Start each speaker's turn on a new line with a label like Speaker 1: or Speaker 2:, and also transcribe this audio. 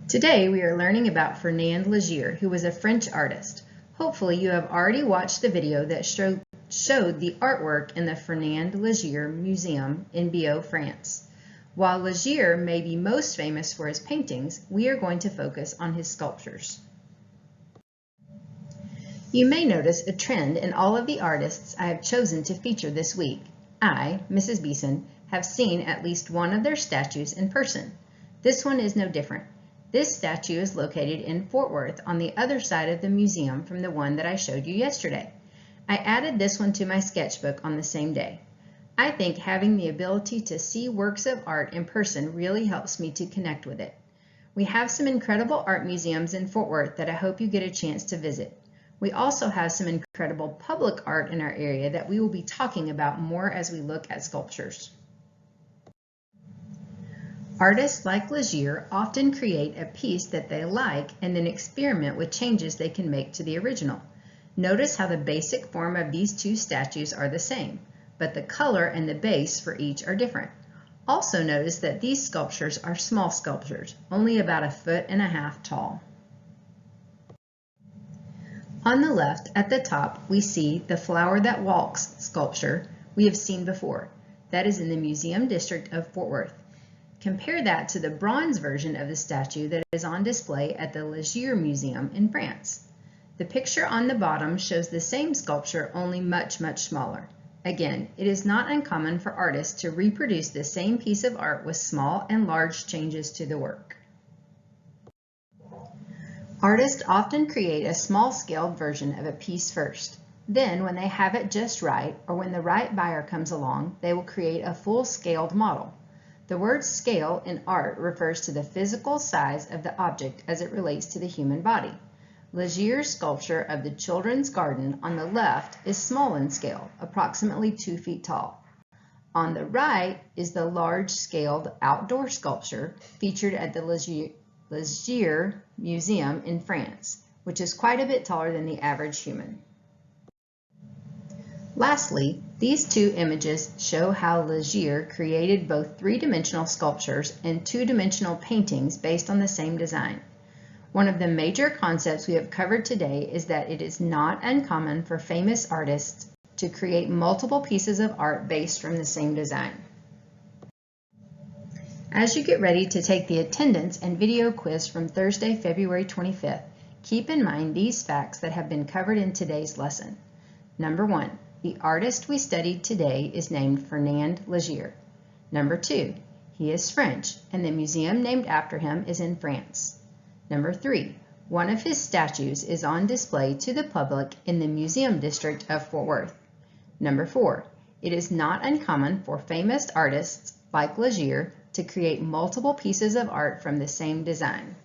Speaker 1: Today we are learning about Fernand Léger, who was a French artist. Hopefully you have already watched the video that showed the artwork in the Fernand Léger Museum in Bio, France. While Léger may be most famous for his paintings, we are going to focus on his sculptures. You may notice a trend in all of the artists I have chosen to feature this week. I, Mrs. Beeson, have seen at least one of their statues in person. This one is no different. This statue is located in Fort Worth on the other side of the museum from the one that I showed you yesterday. I added this one to my sketchbook on the same day. I think having the ability to see works of art in person really helps me to connect with it. We have some incredible art museums in Fort Worth that I hope you get a chance to visit. We also have some incredible public art in our area that we will be talking about more as we look at sculptures. Artists like Léger often create a piece that they like and then experiment with changes they can make to the original. Notice how the basic form of these two statues are the same, but the color and the base for each are different. Also notice that these sculptures are small sculptures, only about 1.5 feet tall. On the left at the top we see the Flower That Walks sculpture we have seen before. That is in the Museum District of Fort Worth. Compare that to the bronze version of the statue that is on display at the Léger Museum in France. The picture on the bottom shows the same sculpture, only much smaller. Again, it is not uncommon for artists to reproduce the same piece of art with small and large changes to the work. Artists often create a small-scaled version of a piece first. Then, when they have it just right, or when the right buyer comes along, they will create a full-scaled model. The word scale in art refers to the physical size of the object as it relates to the human body. Léger's sculpture of the Children's Garden on the left is small in scale, approximately 2 feet tall. On the right is the large-scaled outdoor sculpture featured at the Léger Museum in France, which is quite a bit taller than the average human. Lastly, these two images show how Léger created both three-dimensional sculptures and two-dimensional paintings based on the same design. One of the major concepts we have covered today is that it is not uncommon for famous artists to create multiple pieces of art based from the same design. As you get ready to take the attendance and video quiz from Thursday, February 25th, keep in mind these facts that have been covered in today's lesson. Number 1. The artist we studied today is named Fernand Léger. Number 2. He is French, and the museum named after him is in France. Number 3. One of his statues is on display to the public in the Museum District of Fort Worth. Number 4. It is not uncommon for famous artists like Léger to create multiple pieces of art from the same design.